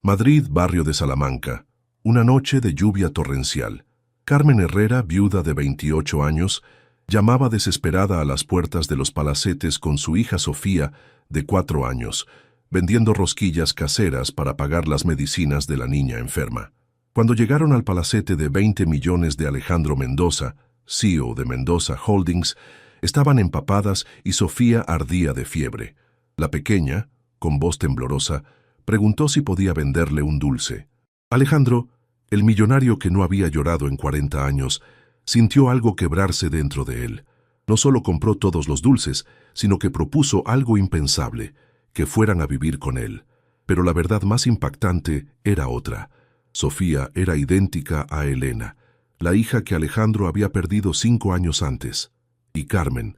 Madrid, barrio de Salamanca. Una noche de lluvia torrencial. Carmen Herrera, viuda de 28 años, llamaba desesperada a las puertas de los palacetes con su hija Sofía, de 4 años, vendiendo rosquillas caseras para pagar las medicinas de la niña enferma. Cuando llegaron al palacete de 20 millones de Alejandro Mendoza, CEO de Mendoza Holdings, estaban empapadas y Sofía ardía de fiebre. La pequeña, con voz temblorosa, preguntó si podía venderle un dulce. Alejandro, el millonario que no había llorado en 40 años, sintió algo quebrarse dentro de él. No solo compró todos los dulces, sino que propuso algo impensable, que fueran a vivir con él. Pero la verdad más impactante era otra. Sofía era idéntica a Elena, la hija que Alejandro había perdido 5 años antes. Y Carmen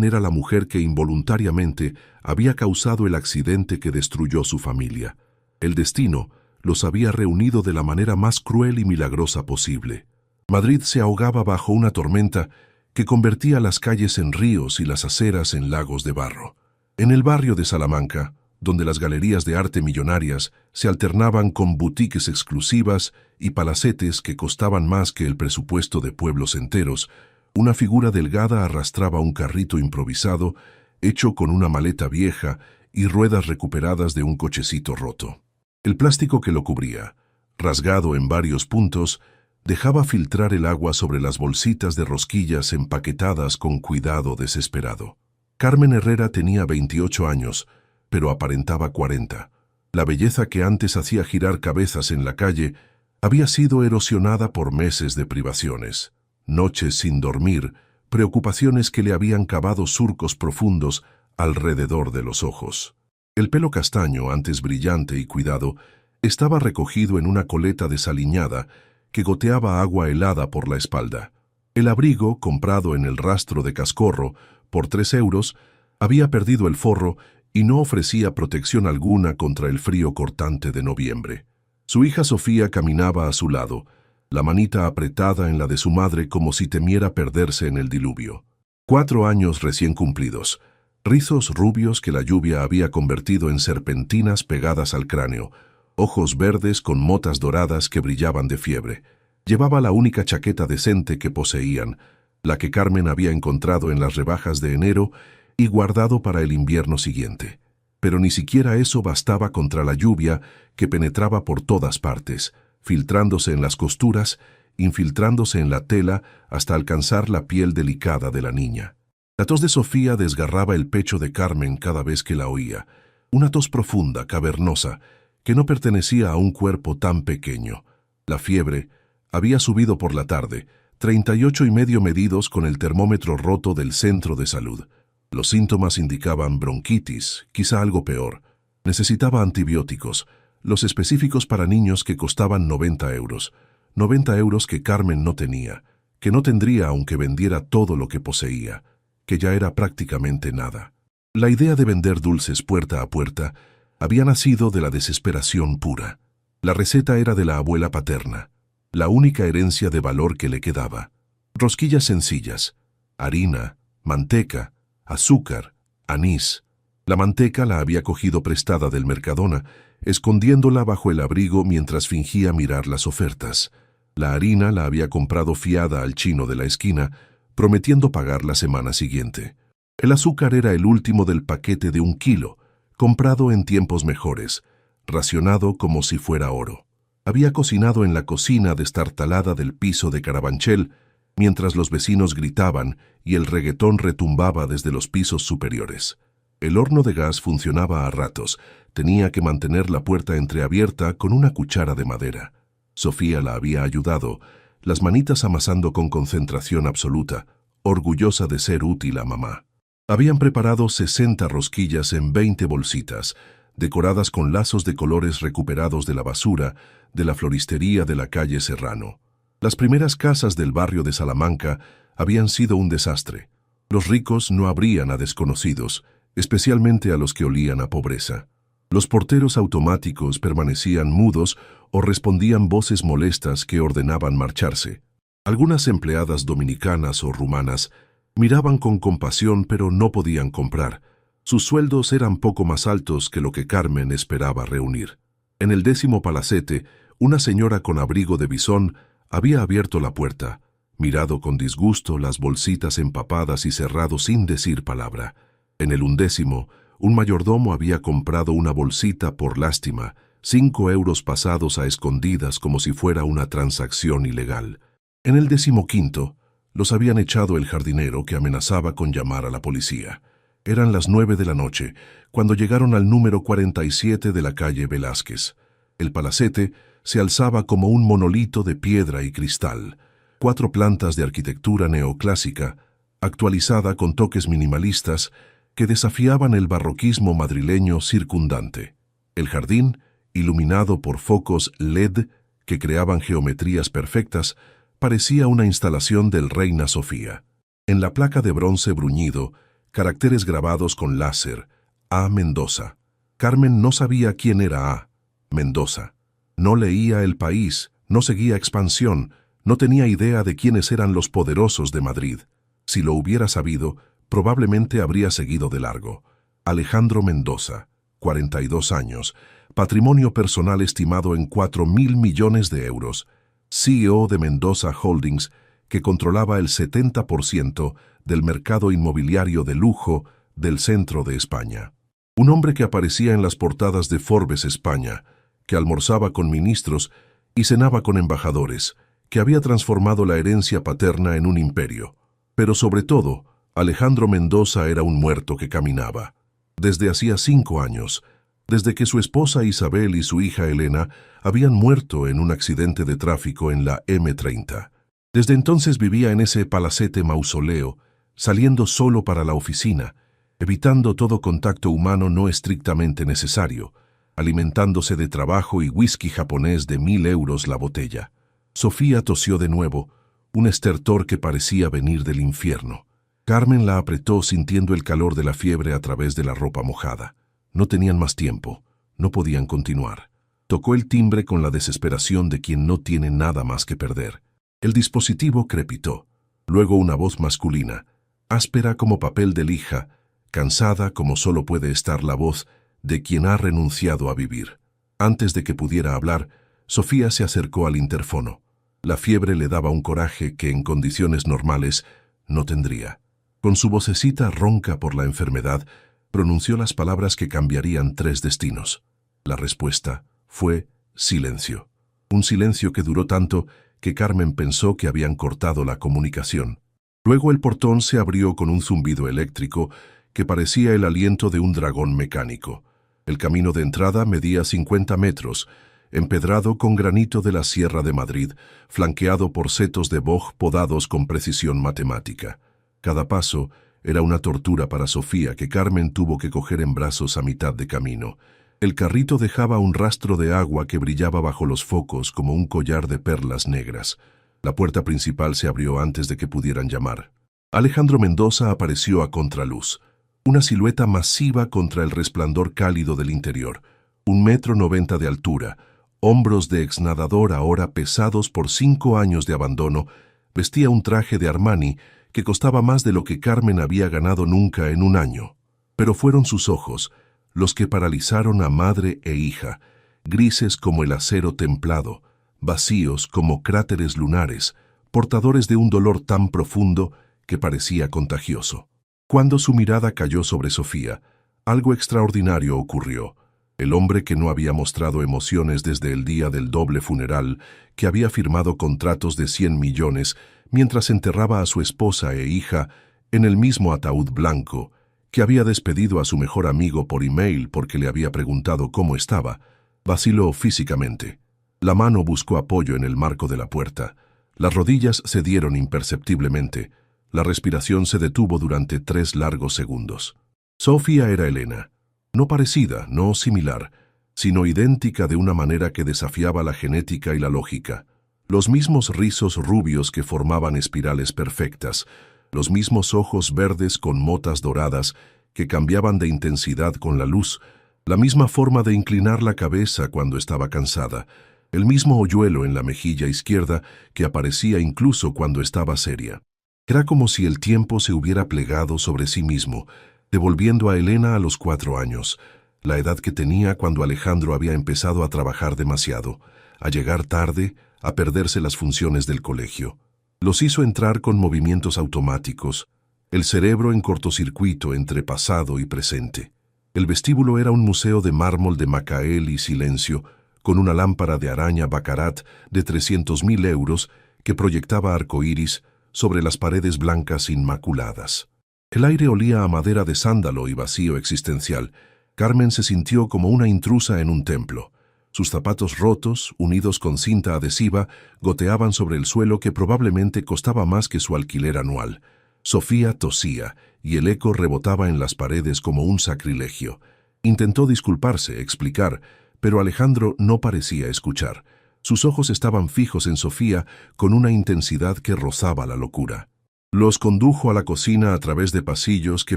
era la mujer que involuntariamente había causado el accidente que destruyó su familia. El destino los había reunido de la manera más cruel y milagrosa posible. Madrid se ahogaba bajo una tormenta que convertía las calles en ríos y las aceras en lagos de barro. En el barrio de Salamanca, donde las galerías de arte millonarias se alternaban con boutiques exclusivas y palacetes que costaban más que el presupuesto de pueblos enteros, una figura delgada arrastraba un carrito improvisado hecho con una maleta vieja y ruedas recuperadas de un cochecito roto. El plástico que lo cubría, rasgado en varios puntos, dejaba filtrar el agua sobre las bolsitas de rosquillas empaquetadas con cuidado desesperado. Carmen Herrera tenía 28 años, pero aparentaba 40. La belleza que antes hacía girar cabezas en la calle había sido erosionada por meses de privaciones. Noches sin dormir, preocupaciones que le habían cavado surcos profundos alrededor de los ojos. El pelo castaño, antes brillante y cuidado, estaba recogido en una coleta desaliñada que goteaba agua helada por la espalda. El abrigo, comprado en el rastro de Cascorro por 3 euros, había perdido el forro y no ofrecía protección alguna contra el frío cortante de noviembre. Su hija Sofía caminaba a su lado, la manita apretada en la de su madre como si temiera perderse en el diluvio. 4 años recién cumplidos, rizos rubios que la lluvia había convertido en serpentinas pegadas al cráneo, ojos verdes con motas doradas que brillaban de fiebre. Llevaba la única chaqueta decente que poseían, la que Carmen había encontrado en las rebajas de enero y guardado para el invierno siguiente. Pero ni siquiera eso bastaba contra la lluvia que penetraba por todas partes, filtrándose en las costuras, infiltrándose en la tela hasta alcanzar la piel delicada de la niña. La tos de Sofía desgarraba el pecho de Carmen cada vez que la oía, una tos profunda, cavernosa, que no pertenecía a un cuerpo tan pequeño. La fiebre había subido por la tarde, 38,5 medidos con el termómetro roto del centro de salud. Los síntomas indicaban bronquitis, quizá algo peor. Necesitaba antibióticos, los específicos para niños que costaban 90 euros. 90 euros que Carmen no tenía, que no tendría aunque vendiera todo lo que poseía, que ya era prácticamente nada. La idea de vender dulces puerta a puerta había nacido de la desesperación pura. La receta era de la abuela paterna, la única herencia de valor que le quedaba. Rosquillas sencillas, harina, manteca, azúcar, anís. La manteca la había cogido prestada del Mercadona, escondiéndola bajo el abrigo mientras fingía mirar las ofertas. La harina la había comprado fiada al chino de la esquina, prometiendo pagar la semana siguiente. El azúcar era el último del paquete de 1 kilo, comprado en tiempos mejores, racionado como si fuera oro. Había cocinado en la cocina destartalada del piso de Carabanchel, mientras los vecinos gritaban y el reggaetón retumbaba desde los pisos superiores. El horno de gas funcionaba a ratos. Tenía que mantener la puerta entreabierta con una cuchara de madera. Sofía la había ayudado, las manitas amasando con concentración absoluta, orgullosa de ser útil a mamá. Habían preparado 60 rosquillas en 20 bolsitas, decoradas con lazos de colores recuperados de la basura de la floristería de la calle Serrano. Las primeras casas del barrio de Salamanca habían sido un desastre. Los ricos no abrían a desconocidos, especialmente a los que olían a pobreza. Los porteros automáticos permanecían mudos o respondían voces molestas que ordenaban marcharse. Algunas empleadas dominicanas o rumanas miraban con compasión pero no podían comprar. Sus sueldos eran poco más altos que lo que Carmen esperaba reunir. En el 10º palacete, una señora con abrigo de bisón había abierto la puerta, mirado con disgusto las bolsitas empapadas y cerrado sin decir palabra. En el 11º, un mayordomo había comprado una bolsita por lástima, 5 euros pasados a escondidas como si fuera una transacción ilegal. En el 15º, los habían echado el jardinero que amenazaba con llamar a la policía. Eran las 9 de la noche, cuando llegaron al número 47 de la calle Velázquez. El palacete se alzaba como un monolito de piedra y cristal, 4 plantas de arquitectura neoclásica, actualizada con toques minimalistas que desafiaban el barroquismo madrileño circundante. El jardín, iluminado por focos LED que creaban geometrías perfectas, parecía una instalación del Reina Sofía. En la placa de bronce bruñido, caracteres grabados con láser: A. Mendoza. Carmen no sabía quién era A. Mendoza. No leía El País, no seguía Expansión, no tenía idea de quiénes eran los poderosos de Madrid. Si lo hubiera sabido, probablemente habría seguido de largo. Alejandro Mendoza, 42 años, patrimonio personal estimado en 4.000 millones de euros, CEO de Mendoza Holdings, que controlaba el 70% del mercado inmobiliario de lujo del centro de España. Un hombre que aparecía en las portadas de Forbes España, que almorzaba con ministros y cenaba con embajadores, que había transformado la herencia paterna en un imperio. Pero sobre todo, Alejandro Mendoza era un muerto que caminaba. Desde hacía 5 años, desde que su esposa Isabel y su hija Elena habían muerto en un accidente de tráfico en la M30. Desde entonces vivía en ese palacete mausoleo, saliendo solo para la oficina, evitando todo contacto humano no estrictamente necesario, alimentándose de trabajo y whisky japonés de 1.000 euros la botella. Sofía tosió de nuevo, un estertor que parecía venir del infierno. Carmen la apretó sintiendo el calor de la fiebre a través de la ropa mojada. No tenían más tiempo, no podían continuar. Tocó el timbre con la desesperación de quien no tiene nada más que perder. El dispositivo crepitó. Luego una voz masculina, áspera como papel de lija, cansada como solo puede estar la voz de quien ha renunciado a vivir. Antes de que pudiera hablar, Sofía se acercó al interfono. La fiebre le daba un coraje que en condiciones normales no tendría. Con su vocecita ronca por la enfermedad, pronunció las palabras que cambiarían 3 destinos. La respuesta fue silencio. Un silencio que duró tanto que Carmen pensó que habían cortado la comunicación. Luego el portón se abrió con un zumbido eléctrico que parecía el aliento de un dragón mecánico. El camino de entrada medía 50 metros, empedrado con granito de la Sierra de Madrid, flanqueado por setos de boj podados con precisión matemática. Cada paso era una tortura para Sofía que Carmen tuvo que coger en brazos a mitad de camino. El carrito dejaba un rastro de agua que brillaba bajo los focos como un collar de perlas negras. La puerta principal se abrió antes de que pudieran llamar. Alejandro Mendoza apareció a contraluz, una silueta masiva contra el resplandor cálido del interior, 1,90 m de altura, hombros de exnadador ahora pesados por 5 años de abandono, vestía un traje de Armani que costaba más de lo que Carmen había ganado nunca en un año. Pero fueron sus ojos los que paralizaron a madre e hija, grises como el acero templado, vacíos como cráteres lunares, portadores de un dolor tan profundo que parecía contagioso. Cuando su mirada cayó sobre Sofía, algo extraordinario ocurrió. El hombre que no había mostrado emociones desde el día del doble funeral, que había firmado contratos de 100 millones mientras enterraba a su esposa e hija en el mismo ataúd blanco, que había despedido a su mejor amigo por email porque le había preguntado cómo estaba, vaciló físicamente. La mano buscó apoyo en el marco de la puerta. Las rodillas cedieron imperceptiblemente. La respiración se detuvo durante 3 largos segundos. Sofía era Elena. No parecida, no similar, sino idéntica de una manera que desafiaba la genética y la lógica. Los mismos rizos rubios que formaban espirales perfectas, los mismos ojos verdes con motas doradas que cambiaban de intensidad con la luz, la misma forma de inclinar la cabeza cuando estaba cansada, el mismo hoyuelo en la mejilla izquierda que aparecía incluso cuando estaba seria. Era como si el tiempo se hubiera plegado sobre sí mismo, devolviendo a Elena a los 4 años, la edad que tenía cuando Alejandro había empezado a trabajar demasiado, a llegar tarde, a perderse las funciones del colegio. Los hizo entrar con movimientos automáticos, el cerebro en cortocircuito entre pasado y presente. El vestíbulo era un museo de mármol de Macael y silencio, con una lámpara de araña Baccarat de 300.000 euros que proyectaba arcoíris sobre las paredes blancas inmaculadas. El aire olía a madera de sándalo y vacío existencial. Carmen se sintió como una intrusa en un templo. Sus zapatos rotos, unidos con cinta adhesiva, goteaban sobre el suelo que probablemente costaba más que su alquiler anual. Sofía tosía, y el eco rebotaba en las paredes como un sacrilegio. Intentó disculparse, explicar, pero Alejandro no parecía escuchar. Sus ojos estaban fijos en Sofía con una intensidad que rozaba la locura. Los condujo a la cocina a través de pasillos que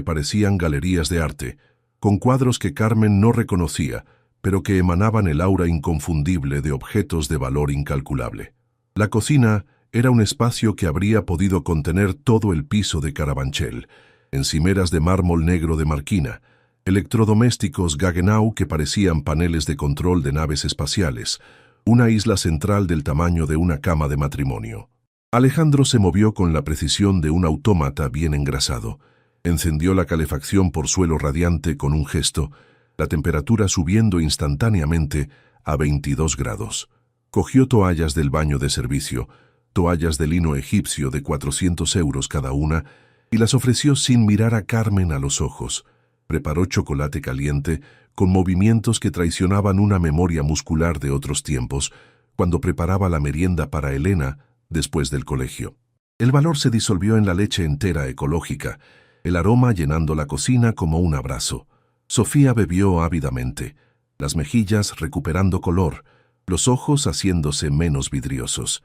parecían galerías de arte, con cuadros que Carmen no reconocía, pero que emanaban el aura inconfundible de objetos de valor incalculable. La cocina era un espacio que habría podido contener todo el piso de Carabanchel, encimeras de mármol negro de Marquina, electrodomésticos Gaggenau que parecían paneles de control de naves espaciales, una isla central del tamaño de una cama de matrimonio. Alejandro se movió con la precisión de un autómata bien engrasado. Encendió la calefacción por suelo radiante con un gesto, la temperatura subiendo instantáneamente a 22 grados. Cogió toallas del baño de servicio, toallas de lino egipcio de 400 euros cada una, y las ofreció sin mirar a Carmen a los ojos. Preparó chocolate caliente con movimientos que traicionaban una memoria muscular de otros tiempos, cuando preparaba la merienda para Elena después del colegio. El valor se disolvió en la leche entera ecológica, el aroma llenando la cocina como un abrazo. Sofía bebió ávidamente, las mejillas recuperando color, los ojos haciéndose menos vidriosos.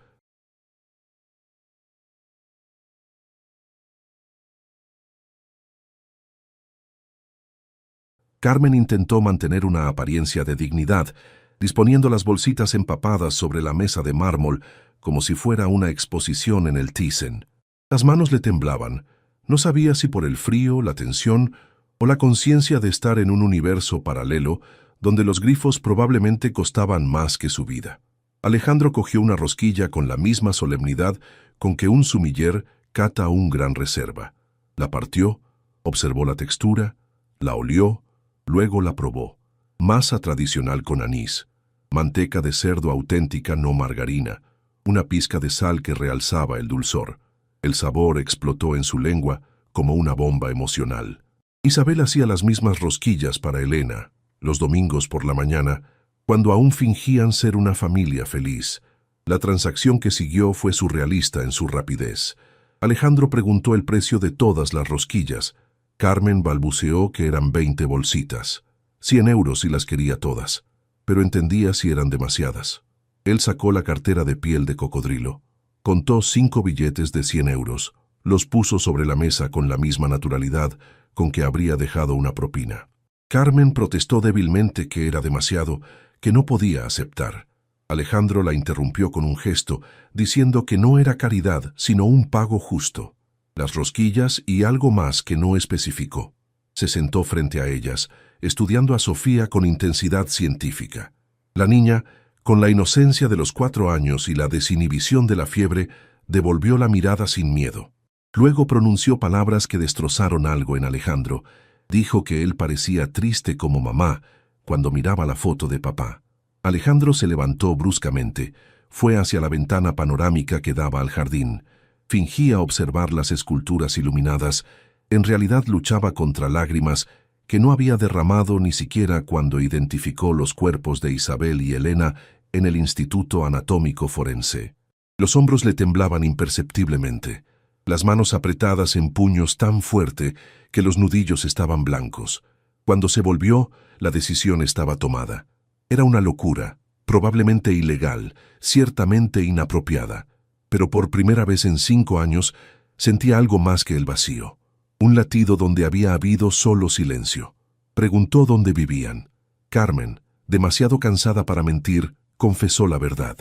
Carmen intentó mantener una apariencia de dignidad, disponiendo las bolsitas empapadas sobre la mesa de mármol como si fuera una exposición en el Thyssen. Las manos le temblaban. No sabía si por el frío, la tensión o la conciencia de estar en un universo paralelo donde los grifos probablemente costaban más que su vida. Alejandro cogió una rosquilla con la misma solemnidad con que un sumiller cata un gran reserva. La partió, observó la textura, la olió, luego la probó. Masa tradicional con anís, manteca de cerdo auténtica no margarina, una pizca de sal que realzaba el dulzor. El sabor explotó en su lengua como una bomba emocional. Isabel hacía las mismas rosquillas para Elena, los domingos por la mañana, cuando aún fingían ser una familia feliz. La transacción que siguió fue surrealista en su rapidez. Alejandro preguntó el precio de todas las rosquillas. Carmen balbuceó que eran 20 bolsitas. 100 euros si las quería todas, pero entendía si eran demasiadas. Él sacó la cartera de piel de cocodrilo. Contó 5 billetes de 100 euros. Los puso sobre la mesa con la misma naturalidad con que habría dejado una propina. Carmen protestó débilmente que era demasiado, que no podía aceptar. Alejandro la interrumpió con un gesto, diciendo que no era caridad, sino un pago justo. Las rosquillas y algo más que no especificó. Se sentó frente a ellas, estudiando a Sofía con intensidad científica. La niña, con la inocencia de los 4 años y la desinhibición de la fiebre, devolvió la mirada sin miedo. Luego pronunció palabras que destrozaron algo en Alejandro. Dijo que él parecía triste como mamá cuando miraba la foto de papá. Alejandro se levantó bruscamente, fue hacia la ventana panorámica que daba al jardín. Fingía observar las esculturas iluminadas, en realidad luchaba contra lágrimas que no había derramado ni siquiera cuando identificó los cuerpos de Isabel y Elena en el Instituto Anatómico Forense. Los hombros le temblaban imperceptiblemente, las manos apretadas en puños tan fuerte que los nudillos estaban blancos. Cuando se volvió, la decisión estaba tomada. Era una locura, probablemente ilegal, ciertamente inapropiada, pero por primera vez en 5 años sentía algo más que el vacío. Un latido donde había habido solo silencio. Preguntó dónde vivían. Carmen, demasiado cansada para mentir, confesó la verdad.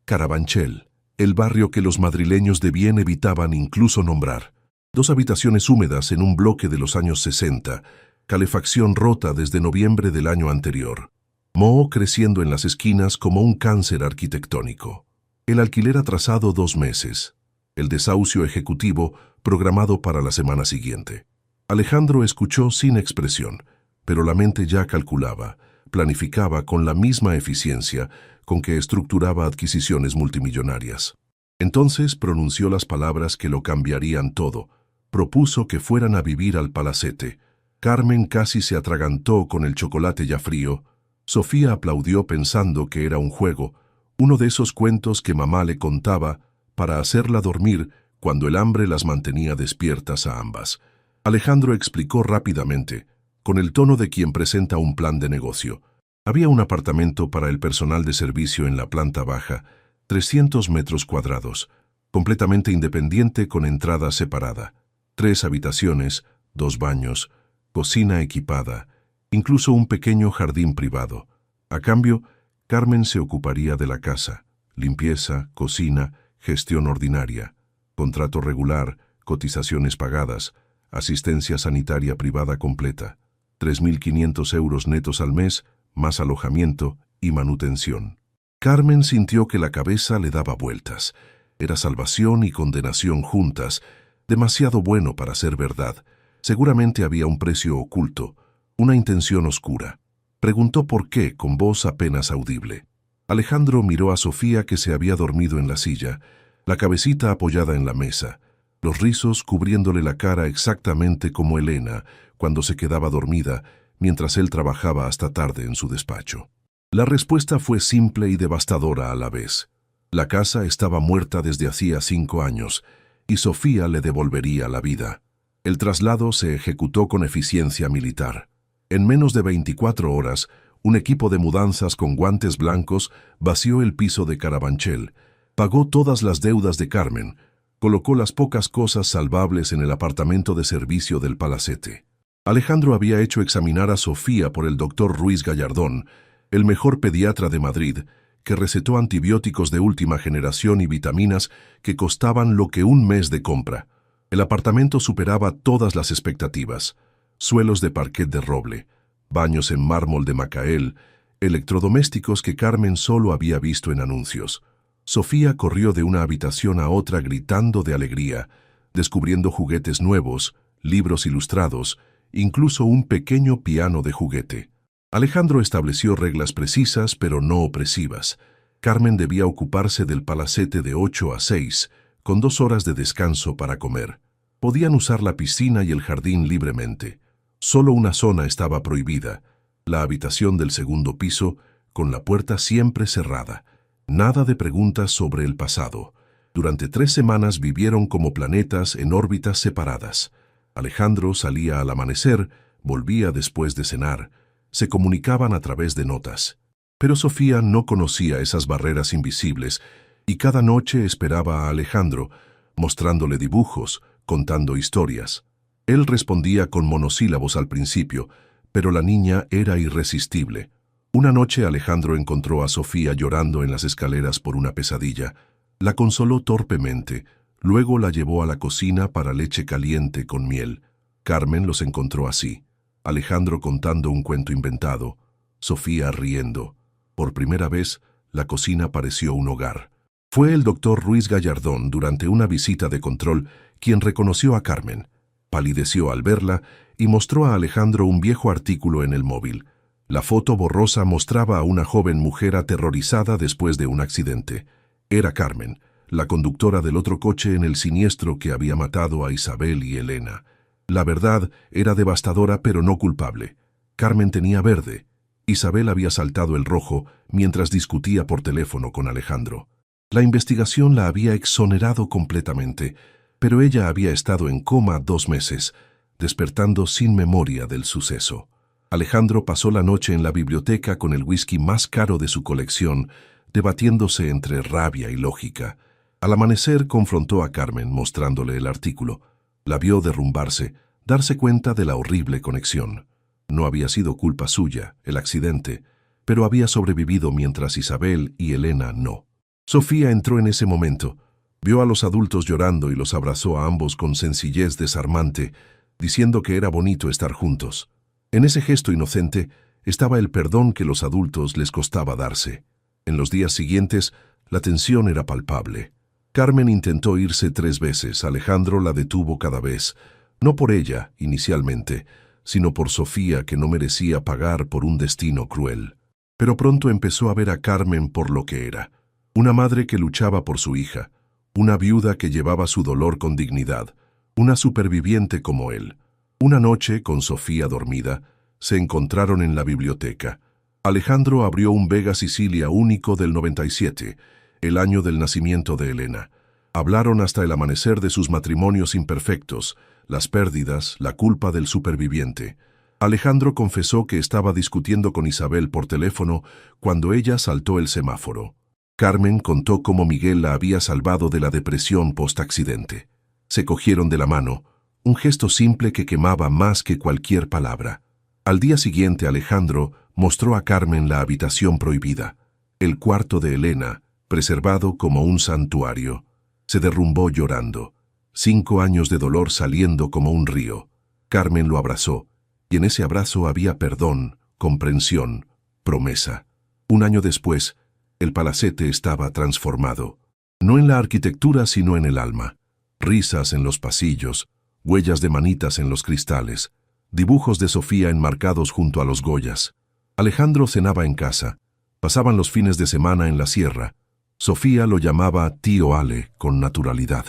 Carabanchel, el barrio que los madrileños de bien evitaban incluso nombrar. 2 habitaciones húmedas en un bloque de los años 60, calefacción rota desde noviembre del año anterior, moho creciendo en las esquinas como un cáncer arquitectónico, el alquiler atrasado 2 meses, el desahucio ejecutivo programado para la semana siguiente. Alejandro escuchó sin expresión, pero la mente ya calculaba, planificaba con la misma eficiencia con que estructuraba adquisiciones multimillonarias. Entonces pronunció las palabras que lo cambiarían todo. Propuso que fueran a vivir al palacete. Carmen casi se atragantó con el chocolate ya frío. Sofía aplaudió pensando que era un juego, uno de esos cuentos que mamá le contaba para hacerla dormir cuando el hambre las mantenía despiertas a ambas. Alejandro explicó rápidamente, con el tono de quien presenta un plan de negocio. Había un apartamento para el personal de servicio en la planta baja, 300 metros cuadrados, completamente independiente con entrada separada, 3 habitaciones, 2 baños, cocina equipada, incluso un pequeño jardín privado. A cambio, Carmen se ocuparía de la casa, limpieza, cocina, gestión ordinaria, contrato regular, cotizaciones pagadas, asistencia sanitaria privada completa, 3.500 euros netos al mes, más alojamiento y manutención. Carmen sintió que la cabeza le daba vueltas. Era salvación y condenación juntas, demasiado bueno para ser verdad. Seguramente había un precio oculto, una intención oscura. Preguntó por qué con voz apenas audible. Alejandro miró a Sofía que se había dormido en la silla, la cabecita apoyada en la mesa, los rizos cubriéndole la cara exactamente como Elena cuando se quedaba dormida mientras él trabajaba hasta tarde en su despacho. La respuesta fue simple y devastadora a la vez. La casa estaba muerta desde hacía 5 años y Sofía le devolvería la vida. El traslado se ejecutó con eficiencia militar. En menos de 24 horas, un equipo de mudanzas con guantes blancos vació el piso de Carabanchel, pagó todas las deudas de Carmen, colocó las pocas cosas salvables en el apartamento de servicio del palacete. Alejandro había hecho examinar a Sofía por el doctor Ruiz Gallardón, el mejor pediatra de Madrid, que recetó antibióticos de última generación y vitaminas que costaban lo que un mes de compra. El apartamento superaba todas las expectativas. Suelos de parquet de roble, baños en mármol de Macael, electrodomésticos que Carmen solo había visto en anuncios. Sofía corrió de una habitación a otra gritando de alegría, descubriendo juguetes nuevos, libros ilustrados, incluso un pequeño piano de juguete. Alejandro estableció reglas precisas pero no opresivas. Carmen debía ocuparse del palacete de 8 a 6, con 2 horas de descanso para comer. Podían usar la piscina y el jardín libremente. Solo una zona estaba prohibida, la habitación del segundo piso, con la puerta siempre cerrada. Nada de preguntas sobre el pasado. Durante 3 semanas vivieron como planetas en órbitas separadas. Alejandro salía al amanecer, volvía después de cenar. Se comunicaban a través de notas. Pero Sofía no conocía esas barreras invisibles y cada noche esperaba a Alejandro, mostrándole dibujos, contando historias. Él respondía con monosílabos al principio, pero la niña era irresistible. Una noche Alejandro encontró a Sofía llorando en las escaleras por una pesadilla. La consoló torpemente, luego la llevó a la cocina para leche caliente con miel. Carmen los encontró así. Alejandro contando un cuento inventado, Sofía riendo. Por primera vez, la cocina pareció un hogar. Fue el doctor Ruiz Gallardón, durante una visita de control, quien reconoció a Carmen. Palideció al verla y mostró a Alejandro un viejo artículo en el móvil. La foto borrosa mostraba a una joven mujer aterrorizada después de un accidente. Era Carmen, la conductora del otro coche en el siniestro que había matado a Isabel y Elena. La verdad era devastadora pero no culpable. Carmen tenía verde. Isabel había saltado el rojo mientras discutía por teléfono con Alejandro. La investigación la había exonerado completamente, pero ella había estado en coma 2 meses, despertando sin memoria del suceso. Alejandro pasó la noche en la biblioteca con el whisky más caro de su colección, debatiéndose entre rabia y lógica. Al amanecer confrontó a Carmen mostrándole el artículo. La vio derrumbarse, darse cuenta de la horrible conexión. No había sido culpa suya, el accidente, pero había sobrevivido mientras Isabel y Elena no. Sofía entró en ese momento. Vio a los adultos llorando y los abrazó a ambos con sencillez desarmante, diciendo que era bonito estar juntos. En ese gesto inocente estaba el perdón que los adultos les costaba darse. En los días siguientes, la tensión era palpable. Carmen intentó irse 3 veces, Alejandro la detuvo cada vez, no por ella, inicialmente, sino por Sofía, que no merecía pagar por un destino cruel. Pero pronto empezó a ver a Carmen por lo que era, una madre que luchaba por su hija, una viuda que llevaba su dolor con dignidad, una superviviente como él. Una noche, con Sofía dormida, se encontraron en la biblioteca. Alejandro abrió un Vega Sicilia único del 97, el año del nacimiento de Elena. Hablaron hasta el amanecer de sus matrimonios imperfectos, las pérdidas, la culpa del superviviente. Alejandro confesó que estaba discutiendo con Isabel por teléfono cuando ella saltó el semáforo. Carmen contó cómo Miguel la había salvado de la depresión post-accidente. Se cogieron de la mano, un gesto simple que quemaba más que cualquier palabra. Al día siguiente Alejandro mostró a Carmen la habitación prohibida, el cuarto de Elena, preservado como un santuario. Se derrumbó llorando, 5 años de dolor saliendo como un río. Carmen lo abrazó, y en ese abrazo había perdón, comprensión, promesa. 1 año después, el palacete estaba transformado, no en la arquitectura sino en el alma. Risas en los pasillos, huellas de manitas en los cristales, dibujos de Sofía enmarcados junto a los Goyas. Alejandro cenaba en casa, pasaban los fines de semana en la sierra. Sofía lo llamaba tío Ale con naturalidad.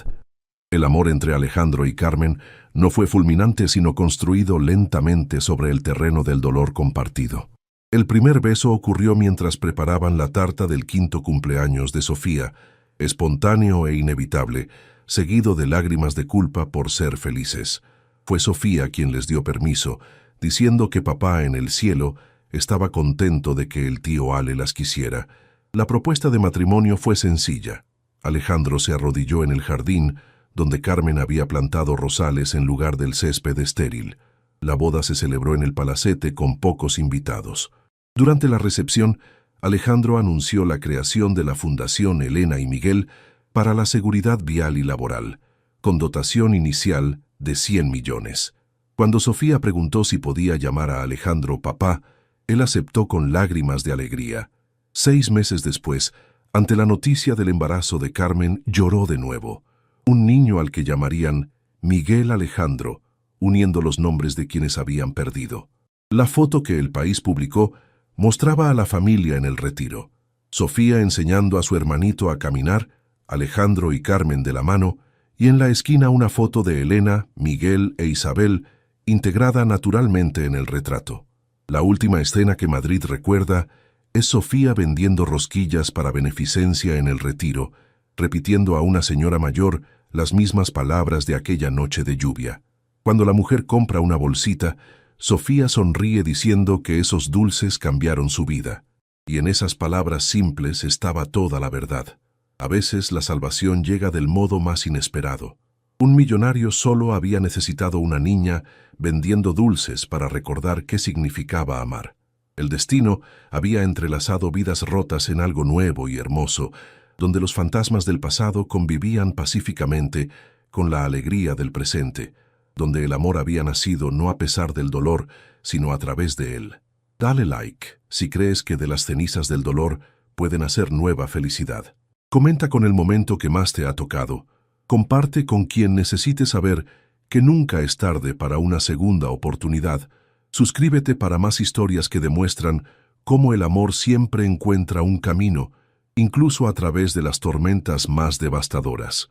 El amor entre Alejandro y Carmen no fue fulminante sino construido lentamente sobre el terreno del dolor compartido. El primer beso ocurrió mientras preparaban la tarta del 5º cumpleaños de Sofía, espontáneo e inevitable, seguido de lágrimas de culpa por ser felices. Fue Sofía quien les dio permiso, diciendo que papá en el cielo estaba contento de que el tío Ale las quisiera. La propuesta de matrimonio fue sencilla. Alejandro se arrodilló en el jardín, donde Carmen había plantado rosales en lugar del césped estéril. La boda se celebró en el palacete con pocos invitados. Durante la recepción, Alejandro anunció la creación de la Fundación Elena y Miguel para la seguridad vial y laboral, con dotación inicial de 100 millones. Cuando Sofía preguntó si podía llamar a Alejandro papá, él aceptó con lágrimas de alegría. 6 meses después, ante la noticia del embarazo de Carmen, lloró de nuevo. Un niño al que llamarían Miguel Alejandro, uniendo los nombres de quienes habían perdido. La foto que El País publicó mostraba a la familia en el retiro. Sofía enseñando a su hermanito a caminar, Alejandro y Carmen de la mano, y en la esquina una foto de Elena, Miguel e Isabel, integrada naturalmente en el retrato. La última escena que Madrid recuerda es Sofía vendiendo rosquillas para beneficencia en el retiro, repitiendo a una señora mayor las mismas palabras de aquella noche de lluvia. Cuando la mujer compra una bolsita, Sofía sonríe diciendo que esos dulces cambiaron su vida. Y en esas palabras simples estaba toda la verdad. A veces la salvación llega del modo más inesperado. Un millonario solo había necesitado una niña vendiendo dulces para recordar qué significaba amar. El destino había entrelazado vidas rotas en algo nuevo y hermoso, donde los fantasmas del pasado convivían pacíficamente con la alegría del presente, donde el amor había nacido no a pesar del dolor, sino a través de él. Dale like si crees que de las cenizas del dolor puede nacer nueva felicidad. Comenta con el momento que más te ha tocado. Comparte con quien necesite saber que nunca es tarde para una segunda oportunidad. Suscríbete para más historias que demuestran cómo el amor siempre encuentra un camino, incluso a través de las tormentas más devastadoras.